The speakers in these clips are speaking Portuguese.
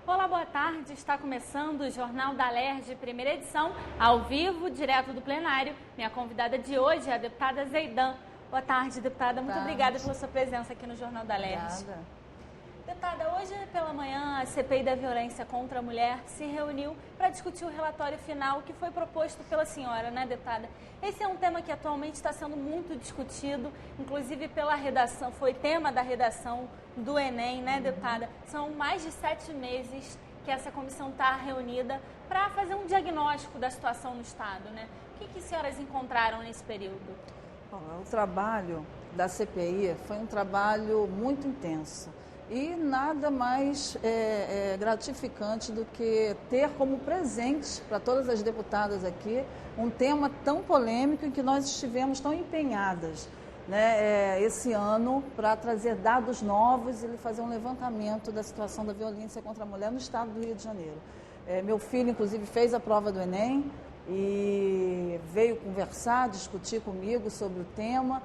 Olá, boa tarde. Está começando o Jornal da Alerj, primeira edição, ao vivo, direto do plenário. Minha convidada de hoje é a deputada Zeidan. Boa tarde, deputada. Muito obrigada pela sua presença aqui no Jornal da Alerj. Obrigada. Deputada, hoje pela manhã a CPI da violência contra a mulher se reuniu para discutir o relatório final que foi proposto pela senhora, né, deputada? Esse é um tema que atualmente está sendo muito discutido, inclusive pela redação, foi tema da redação do Enem, né, deputada? São mais de 7 meses que essa comissão está reunida para fazer um diagnóstico da situação no Estado, né? O que as senhoras encontraram nesse período? Bom, o trabalho da CPI foi um trabalho muito intenso. E nada mais gratificante do que ter como presente para todas as deputadas aqui um tema tão polêmico em que nós estivemos tão empenhadas, né, esse ano para trazer dados novos e fazer um levantamento da situação da violência contra a mulher no estado do Rio de Janeiro. Meu filho, inclusive, fez a prova do Enem e veio conversar, discutir comigo sobre o tema.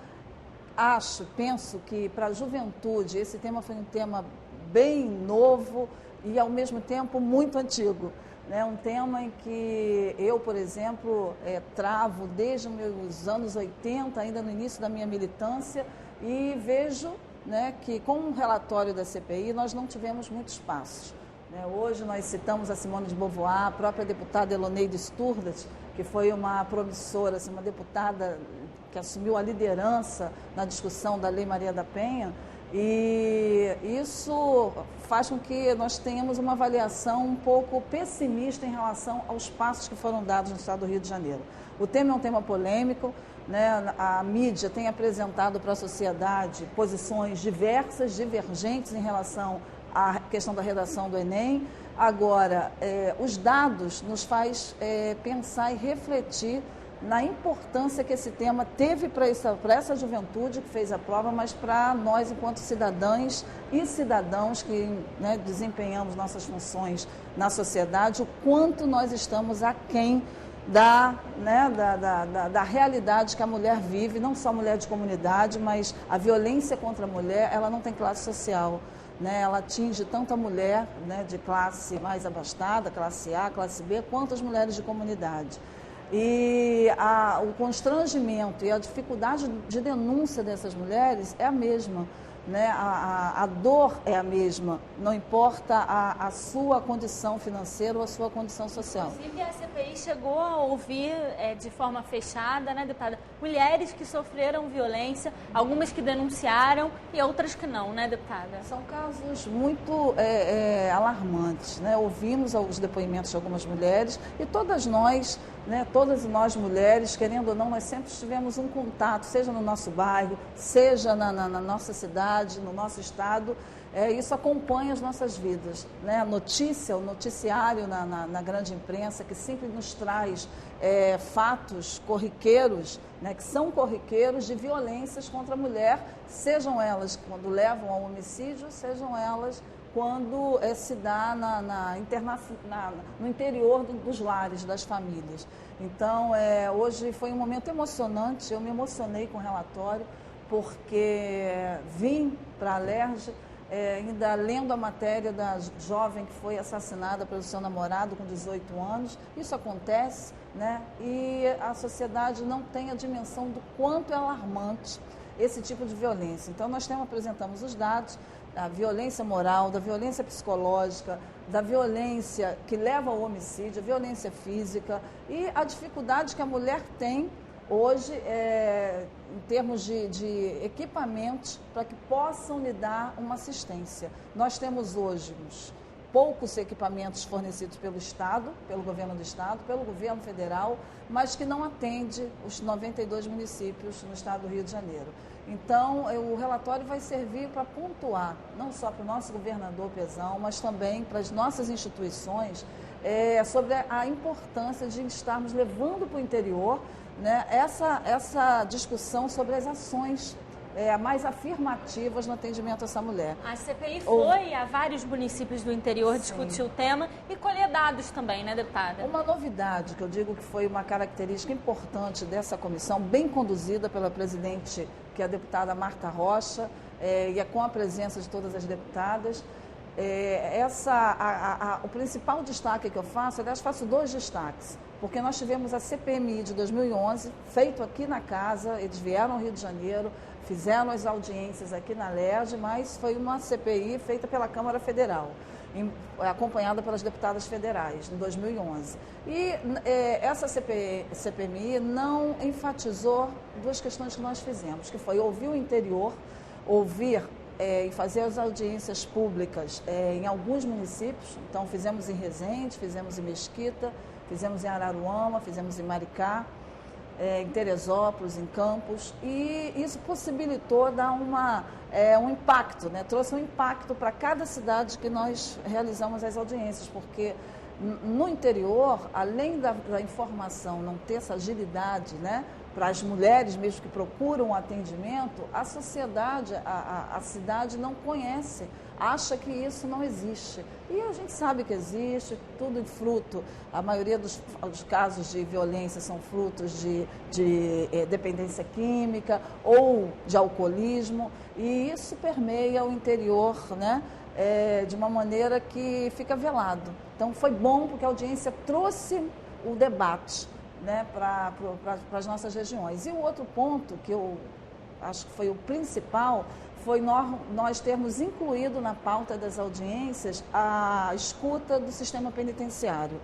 Penso que para a juventude esse tema foi um tema bem novo e ao mesmo tempo muito antigo, né? Um tema em que eu, por exemplo, travo desde os meus anos 80, ainda no início da minha militância, e vejo, né, que com o relatório da CPI nós não tivemos muitos passos. Hoje nós citamos a Simone de Beauvoir, a própria deputada Eloneide Sturdas, que foi uma promissora, assim, uma deputada que assumiu a liderança na discussão da Lei Maria da Penha, e isso faz com que nós tenhamos uma avaliação um pouco pessimista em relação aos passos que foram dados no estado do Rio de Janeiro. O tema é um tema polêmico, né? A mídia tem apresentado para a sociedade posições diversas, divergentes em relação à questão da redação do Enem. Agora, os dados nos faz pensar e refletir na importância que esse tema teve para essa juventude que fez a prova, mas para nós, enquanto cidadãs e cidadãos que, né, desempenhamos nossas funções na sociedade, o quanto nós estamos aquém da realidade que a mulher vive, não só a mulher de comunidade, mas a violência contra a mulher, ela não tem classe social. Né, ela atinge tanto a mulher, né, de classe mais abastada, classe A, classe B, quanto as mulheres de comunidade. E o constrangimento e a dificuldade de denúncia dessas mulheres é a mesma, né? A dor é a mesma, não importa a sua condição financeira ou a sua condição social. Inclusive, a CPI chegou a ouvir de forma fechada, né, deputada, mulheres que sofreram violência, algumas que denunciaram e outras que não, né, deputada? São casos muito alarmantes, né? Ouvimos os depoimentos de algumas mulheres e todas nós, né, todas nós mulheres, querendo ou não, nós sempre tivemos um contato, seja no nosso bairro, seja na nossa cidade, no nosso estado. Isso acompanha as nossas vidas, né? A notícia, o noticiário na grande imprensa, que sempre nos traz fatos corriqueiros, né, que são corriqueiros de violências contra a mulher, sejam elas quando levam ao homicídio, sejam elas quando se dá no interior dos lares, das famílias. Então, hoje foi um momento emocionante, eu me emocionei com o relatório, porque vim para a Alerj, ainda lendo a matéria da jovem que foi assassinada pelo seu namorado com 18 anos. Isso acontece, né? E a sociedade não tem a dimensão do quanto é alarmante esse tipo de violência. Então, nós apresentamos os dados da violência moral, da violência psicológica, da violência que leva ao homicídio, a violência física e a dificuldade que a mulher tem hoje em termos de equipamentos para que possam lhe dar uma assistência. Nós temos hoje poucos equipamentos fornecidos pelo Estado, pelo governo do Estado, pelo governo federal, mas que não atende os 92 municípios no estado do Rio de Janeiro. Então, o relatório vai servir para pontuar, não só para o nosso governador Pezão, mas também para as nossas instituições, sobre a importância de estarmos levando para o interior, né, essa discussão sobre as ações mais afirmativas no atendimento a essa mulher. A CPI foi a vários municípios do interior discutir o tema e colher dados também, né, deputada? Uma novidade que eu digo que foi uma característica importante dessa comissão, bem conduzida pela presidente, que é a deputada Marta Rocha, e com a presença de todas as deputadas, o principal destaque que eu faço, aliás, faço 2 destaques, porque nós tivemos a CPMI de 2011, feito aqui na casa, eles vieram ao Rio de Janeiro, fizeram as audiências aqui na LERJ, mas foi uma CPI feita pela Câmara Federal, acompanhada pelas deputadas federais, em 2011. E essa CPMI não enfatizou 2 questões que nós fizemos, que foi ouvir o interior, ouvir e fazer as audiências públicas em alguns municípios. Então, fizemos em Resende, fizemos em Mesquita, fizemos em Araruama, fizemos em Maricá, em Teresópolis, em Campos, e isso possibilitou dar um impacto, né? Trouxe um impacto para cada cidade que nós realizamos as audiências, porque no interior, além da informação não ter essa agilidade, né, para as mulheres mesmo que procuram atendimento, a sociedade, a cidade não conhece, acha que isso não existe. E a gente sabe que existe, tudo em fruto, a maioria dos casos de violência são frutos de dependência química ou de alcoolismo, e isso permeia o interior, né, de uma maneira que fica velado. Então foi bom porque a audiência trouxe o debate, né, para as nossas regiões. E o outro ponto, que eu acho que foi o principal, foi nós termos incluído na pauta das audiências a escuta do sistema penitenciário.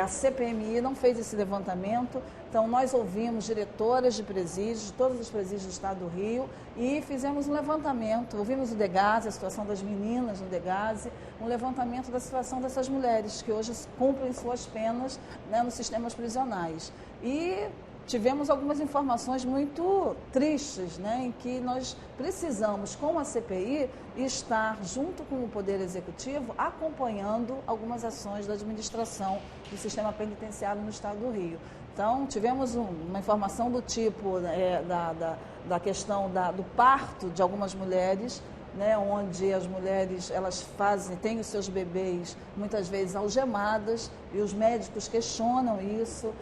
A CPMI não fez esse levantamento, então nós ouvimos diretoras de presídios, de todos os presídios do estado do Rio, e fizemos um levantamento, ouvimos o DEGASE, a situação das meninas no DEGASE, um levantamento da situação dessas mulheres que hoje cumprem suas penas, né, nos sistemas prisionais. E tivemos algumas informações muito tristes, né, em que nós precisamos, com a CPI, estar junto com o Poder Executivo, acompanhando algumas ações da administração do sistema penitenciário no estado do Rio. Então, tivemos uma informação do tipo da questão do parto de algumas mulheres, né, onde as mulheres têm os seus bebês muitas vezes algemadas e os médicos questionam isso.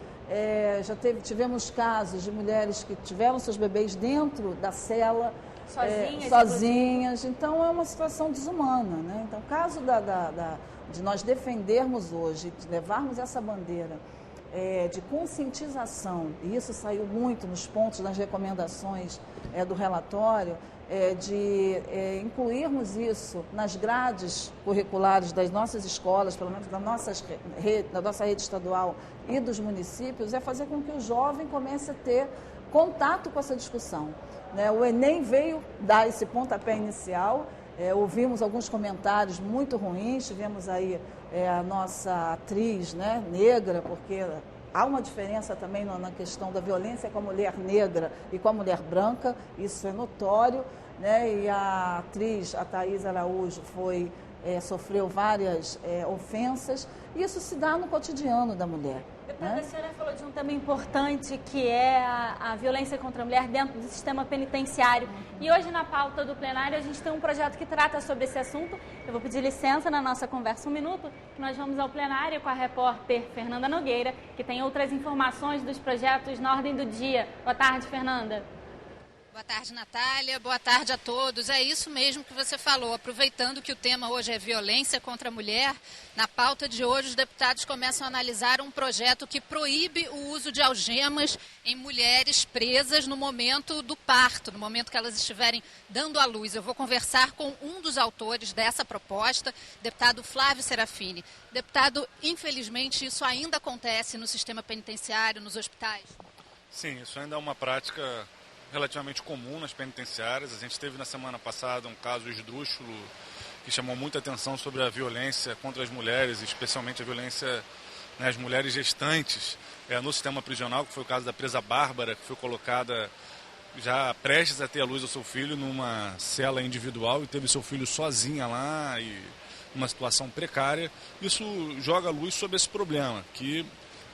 Tivemos casos de mulheres que tiveram seus bebês dentro da cela, sozinhas. Então, é uma situação desumana, né? Então, o caso de nós defendermos hoje, de levarmos essa bandeira de conscientização, e isso saiu muito nos pontos das recomendações do relatório, de incluirmos isso nas grades curriculares das nossas escolas, pelo menos da nossa rede estadual e dos municípios, é fazer com que o jovem comece a ter contato com essa discussão, né? O Enem veio dar esse pontapé inicial, ouvimos alguns comentários muito ruins, tivemos aí a nossa atriz, né, negra, porque há uma diferença também na questão da violência com a mulher negra e com a mulher branca, isso é notório, né? E a atriz, a Thaís Araújo, sofreu várias ofensas, e isso se dá no cotidiano da mulher. Deputada, a senhora falou de um tema importante, que é a violência contra a mulher dentro do sistema penitenciário. E hoje, na pauta do plenário, a gente tem um projeto que trata sobre esse assunto. Eu vou pedir licença na nossa conversa um minuto, que nós vamos ao plenário com a repórter Fernanda Nogueira, que tem outras informações dos projetos na ordem do dia. Boa tarde, Fernanda. Boa tarde, Natália. Boa tarde a todos. É isso mesmo que você falou. Aproveitando que o tema hoje é violência contra a mulher, na pauta de hoje os deputados começam a analisar um projeto que proíbe o uso de algemas em mulheres presas no momento do parto, no momento que elas estiverem dando à luz. Eu vou conversar com um dos autores dessa proposta, deputado Flávio Serafini. Deputado, infelizmente isso ainda acontece no sistema penitenciário, nos hospitais? Sim, isso ainda é uma prática relativamente comum nas penitenciárias. A gente teve na semana passada um caso esdrúxulo que chamou muita atenção sobre a violência contra as mulheres, especialmente a violência nas mulheres gestantes no sistema prisional, que foi o caso da presa Bárbara, que foi colocada já prestes a ter a luz ao seu filho numa cela individual e teve seu filho sozinha lá e numa situação precária. Isso joga a luz sobre esse problema, que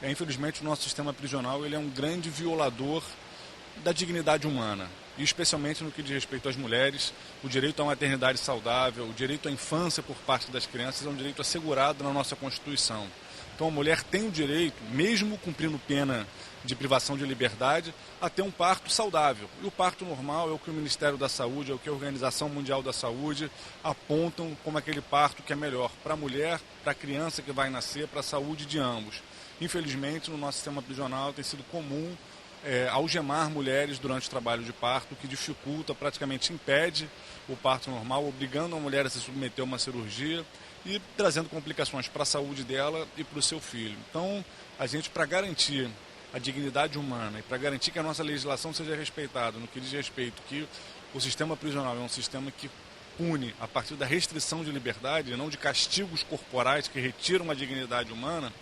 infelizmente o nosso sistema prisional ele é um grande violador da dignidade humana, e especialmente no que diz respeito às mulheres. O direito à maternidade saudável, o direito à infância por parte das crianças é um direito assegurado na nossa Constituição. Então a mulher tem o direito, mesmo cumprindo pena de privação de liberdade, a ter um parto saudável. E o parto normal é o que o Ministério da Saúde, é o que a Organização Mundial da Saúde apontam como aquele parto que é melhor para a mulher, para a criança que vai nascer, para a saúde de ambos. Infelizmente, no nosso sistema prisional tem sido comum algemar mulheres durante o trabalho de parto, o que dificulta, praticamente impede o parto normal, obrigando a mulher a se submeter a uma cirurgia e trazendo complicações para a saúde dela e para o seu filho. Então, a gente, para garantir a dignidade humana e para garantir que a nossa legislação seja respeitada no que diz respeito que o sistema prisional é um sistema que pune a partir da restrição de liberdade e não de castigos corporais que retiram a dignidade humana,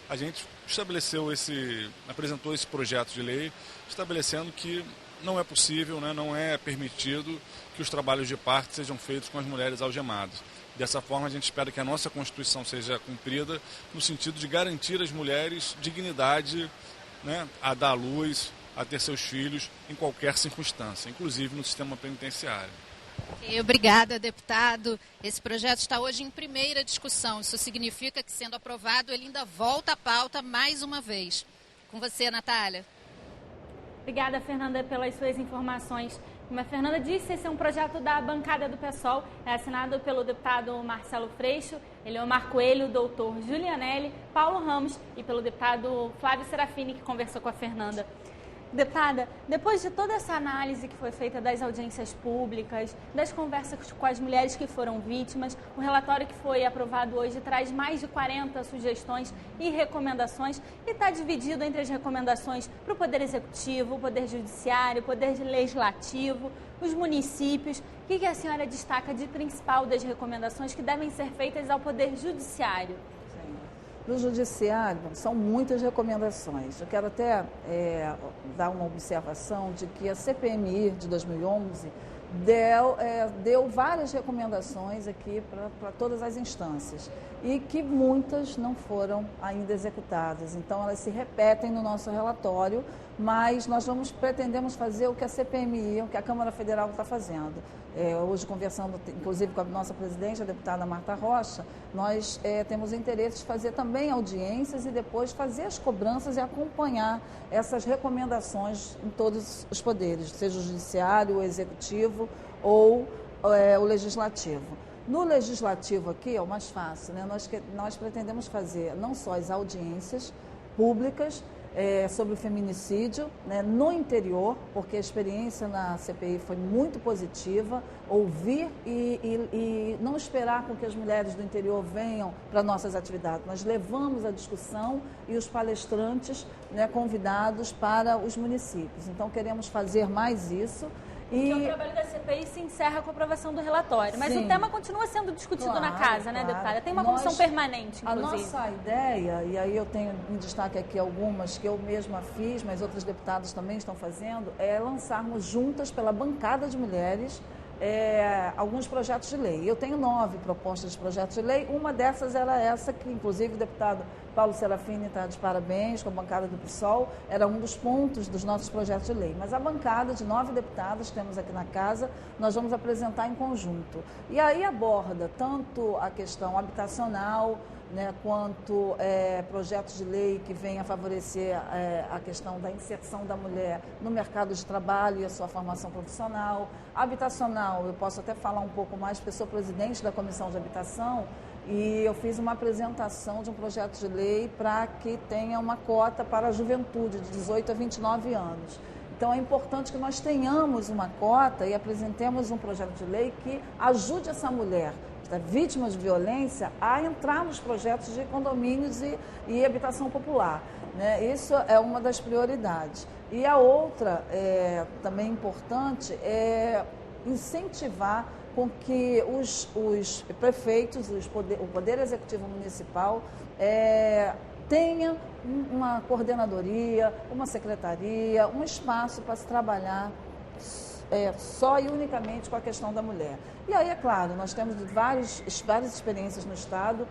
a gente apresentou esse projeto de lei estabelecendo que não é possível, né, não é permitido que os trabalhos de parto sejam feitos com as mulheres algemadas. Dessa forma, a gente espera que a nossa Constituição seja cumprida no sentido de garantir às mulheres dignidade, né, a dar à luz, a ter seus filhos em qualquer circunstância, inclusive no sistema penitenciário. Obrigada, deputado. Esse projeto está hoje em primeira discussão. Isso significa que, sendo aprovado, ele ainda volta à pauta mais uma vez. Com você, Natália. Obrigada, Fernanda, pelas suas informações. Como a Fernanda disse, esse é um projeto da bancada do PSOL, é assinado pelo deputado Marcelo Freixo, Eleomar Coelho, doutor Julianelli, Paulo Ramos e pelo deputado Flávio Serafini, que conversou com a Fernanda. Deputada, depois de toda essa análise que foi feita das audiências públicas, das conversas com as mulheres que foram vítimas, o relatório que foi aprovado hoje traz mais de 40 sugestões e recomendações e está dividido entre as recomendações para o Poder Executivo, o Poder Judiciário, o Poder Legislativo, os municípios. O que a senhora destaca de principal das recomendações que devem ser feitas ao Poder Judiciário? No Judiciário, são muitas recomendações. Eu quero até dar uma observação de que a CPMI de 2011 deu várias recomendações aqui para todas as instâncias e que muitas não foram ainda executadas. Então, elas se repetem no nosso relatório, mas nós pretendemos fazer o que a CPMI, o que a Câmara Federal está fazendo. Hoje, conversando, inclusive, com a nossa presidente, a deputada Marta Rocha, nós temos interesse de fazer também audiências e depois fazer as cobranças e acompanhar essas recomendações em todos os poderes, seja o Judiciário, o Executivo ou o Legislativo. No Legislativo aqui é o mais fácil, né? Nós pretendemos fazer não só as audiências públicas, sobre o feminicídio, né, no interior, porque a experiência na CPI foi muito positiva, ouvir e não esperar com que as mulheres do interior venham para nossas atividades. Nós levamos a discussão e os palestrantes, né, convidados para os municípios. Então, queremos fazer mais isso. Porque o trabalho da CPI se encerra com a aprovação do relatório. Mas sim, o tema continua sendo discutido na casa, né, deputada? Tem uma comissão permanente, inclusive. A nossa ideia, e aí eu tenho em destaque aqui algumas que eu mesma fiz, mas outros deputados também estão fazendo, é lançarmos juntas pela bancada de mulheres alguns projetos de lei. Eu tenho 9 propostas de projetos de lei, uma dessas era essa que, inclusive, o deputado Paulo Serafini está de parabéns com a bancada do PSOL, era um dos pontos dos nossos projetos de lei. Mas a bancada de 9 deputados que temos aqui na casa, nós vamos apresentar em conjunto. E aí aborda tanto a questão habitacional, né, quanto projetos de lei que venham a favorecer a questão da inserção da mulher no mercado de trabalho e a sua formação profissional. Habitacional, eu posso até falar um pouco mais, porque eu sou presidente da Comissão de Habitação e eu fiz uma apresentação de um projeto de lei para que tenha uma cota para a juventude de 18 a 29 anos. Então, é importante que nós tenhamos uma cota e apresentemos um projeto de lei que ajude essa mulher vítimas de violência a entrar nos projetos de condomínios e habitação popular, né? Isso é uma das prioridades. E a outra, também importante, é incentivar com que os prefeitos, o Poder Executivo Municipal tenha uma coordenadoria, uma secretaria, um espaço para se trabalhar só e unicamente com a questão da mulher. E aí, é claro, nós temos várias experiências no Estado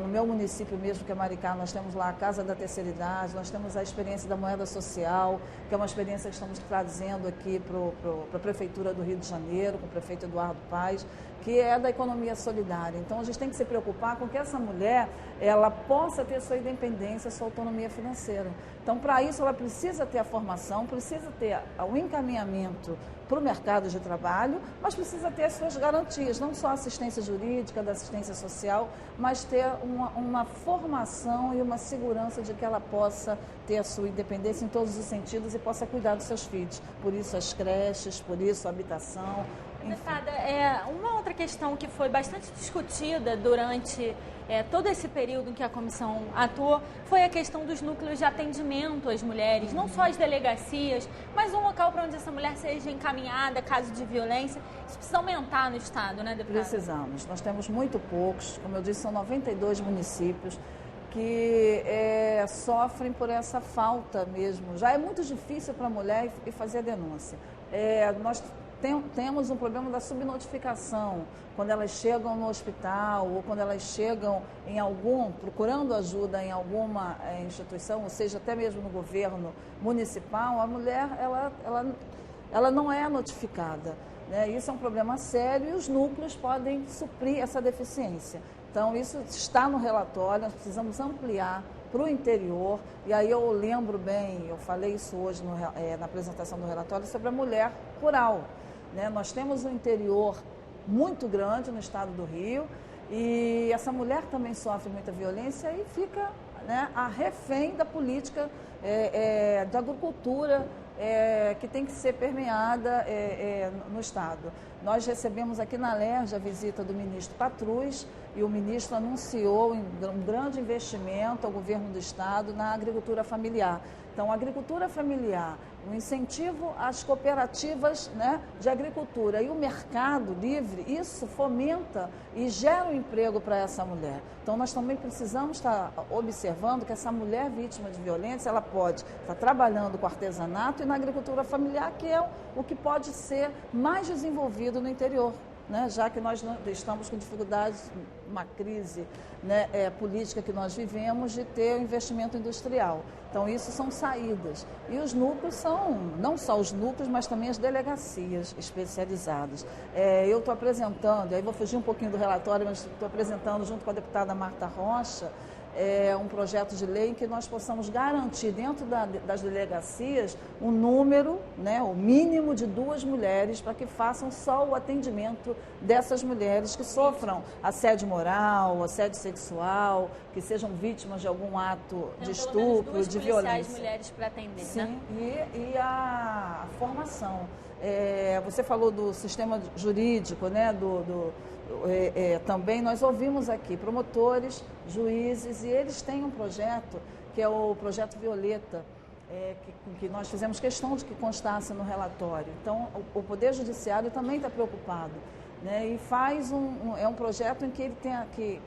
No meu município mesmo, que é Maricá, nós temos lá a Casa da Terceira Idade, nós temos a experiência da moeda social, que é uma experiência que estamos trazendo aqui para a Prefeitura do Rio de Janeiro, com o prefeito Eduardo Paes, que é da economia solidária. Então, a gente tem que se preocupar com que essa mulher, ela possa ter sua independência, sua autonomia financeira. Então, para isso, ela precisa ter a formação, precisa ter o encaminhamento para o mercado de trabalho, mas precisa ter as suas garantias, não só a assistência jurídica, da assistência social, mas ter uma formação e uma segurança de que ela possa ter a sua independência em todos os sentidos e possa cuidar dos seus filhos. Por isso as creches, por isso a habitação. Deputada, uma outra questão que foi bastante discutida durante todo esse período em que a comissão atuou foi a questão dos núcleos de atendimento às mulheres, não só as delegacias, mas um local para onde essa mulher seja encaminhada, caso de violência. Isso precisa aumentar no Estado, né, deputada? Precisamos. Nós temos muito poucos, como eu disse, são 92 municípios que sofrem por essa falta mesmo. Já é muito difícil para a mulher fazer a denúncia. Nós temos um problema da subnotificação, quando elas chegam no hospital ou quando elas chegam procurando ajuda em alguma instituição, ou seja, até mesmo no governo municipal, a mulher ela não é notificada, né? Isso é um problema sério e os núcleos podem suprir essa deficiência. Então, isso está no relatório, nós precisamos ampliar para o interior, e aí eu lembro bem, eu falei isso hoje na apresentação do relatório, sobre a mulher rural. Né? Nós temos um interior muito grande no estado do Rio e essa mulher também sofre muita violência e fica, né, a refém da política de agricultura que tem que ser permeada no estado. Nós recebemos aqui na Alerj a visita do ministro Patrus e o ministro anunciou um grande investimento ao governo do estado na agricultura familiar. Então, a agricultura familiar, o incentivo às cooperativas, né, de agricultura e o mercado livre, isso fomenta e gera um emprego para essa mulher. Então, nós também precisamos estar observando que essa mulher vítima de violência, ela pode estar trabalhando com artesanato e na agricultura familiar, que é o que pode ser mais desenvolvido no interior. Né, já que nós estamos com dificuldades, uma crise, né, política que nós vivemos, de ter o investimento industrial. Então, isso são saídas. E os núcleos são, não só os núcleos, mas também as delegacias especializadas. Eu estou apresentando, aí vou fugir um pouquinho do relatório, mas estou apresentando junto com a deputada Marta Rocha, um projeto de lei em que nós possamos garantir dentro das delegacias um número, né, o mínimo de 2 mulheres para que façam só o atendimento dessas mulheres que sofram assédio moral, assédio sexual, que sejam vítimas de algum ato de estupro, de violência. Mulheres para atender, sim, né? E a formação. Você falou do sistema jurídico, né, também nós ouvimos aqui promotores, juízes, e eles têm um projeto, que é o Projeto Violeta, que nós fizemos questão de que constasse no relatório. Então, o Poder Judiciário também está preocupado, né, e faz um projeto em que ele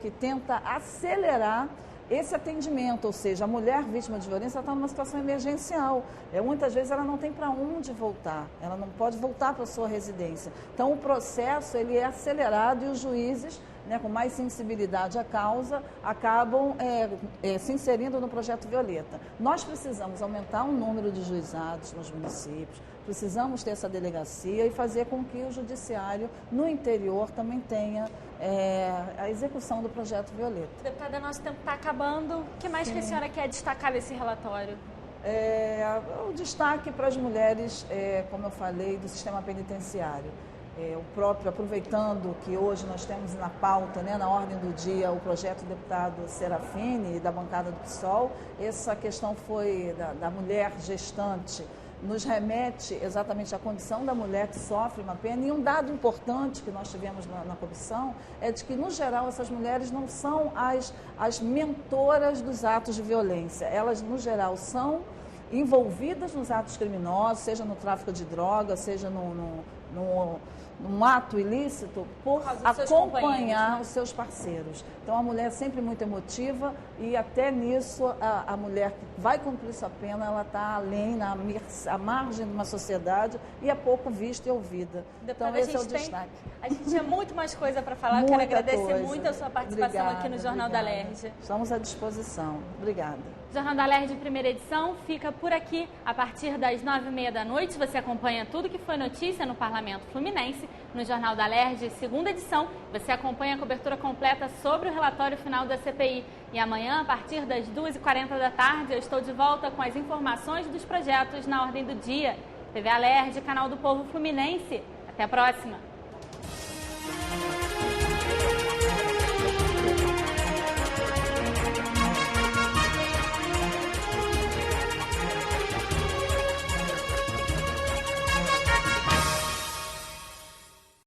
que tenta acelerar esse atendimento, ou seja, a mulher vítima de violência está numa situação emergencial. Muitas vezes ela não tem para onde voltar, ela não pode voltar para a sua residência. Então, o processo ele é acelerado e os juízes, né, com mais sensibilidade à causa, acabam se inserindo no Projeto Violeta. Nós precisamos aumentar o número de juizados nos municípios, precisamos ter essa delegacia e fazer com que o judiciário no interior também tenha a execução do Projeto Violeta. Deputada, nosso tempo está acabando. O que mais que a senhora quer destacar desse relatório? O destaque para as mulheres, como eu falei, do sistema penitenciário. O próprio, aproveitando que hoje nós temos na pauta, né, na ordem do dia, o projeto do deputado Serafini, da bancada do PSOL, essa questão foi da mulher gestante, nos remete exatamente à condição da mulher que sofre uma pena. E um dado importante que nós tivemos na comissão é de que, no geral, essas mulheres não são as mentoras dos atos de violência. Elas, no geral, são envolvidas nos atos criminosos, seja no tráfico de drogas, seja num ato ilícito por acompanhar os seus parceiros. Então, a mulher é sempre muito emotiva e até nisso a mulher que vai cumprir sua pena, ela está além, à margem de uma sociedade e é pouco vista e ouvida. Depois então, esse é o destaque. A gente tinha muito mais coisa para falar. Eu quero agradecer muito a sua participação aqui no Jornal da LERJ. Estamos à disposição. Obrigada. O Jornal da LERJ, primeira edição, fica por aqui. A partir das 9h30 da noite, você acompanha tudo que foi notícia no Parlamento Fluminense. No Jornal da LERJ, segunda edição, você acompanha a cobertura completa sobre o relatório final da CPI. E amanhã, a partir das 2h40 da tarde, eu estou de volta com as informações dos projetos na ordem do dia. TV LERJ, canal do Povo Fluminense. Até a próxima!